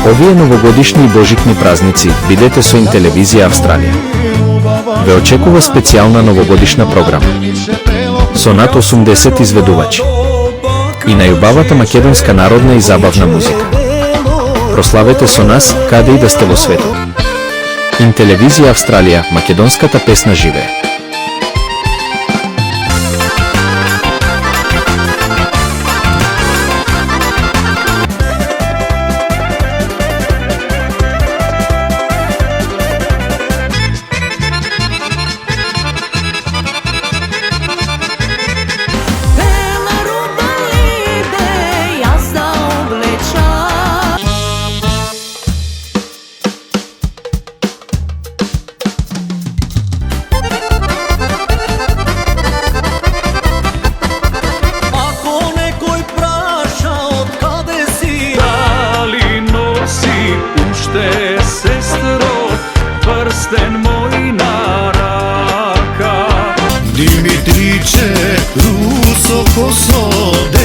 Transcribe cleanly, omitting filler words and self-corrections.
Овие новогодишни и божикни празници бидете со Интелевизија Австралија. Ве очекува специјална новогодишна програма со над 80 изведувачи и најубавата македонска народна и забавна музика. Прославете со нас каде и да сте во светот. Интелевизија Австралија, македонската песна живее. Prsten moj na raka Dimitriče, Ruso, Kosovo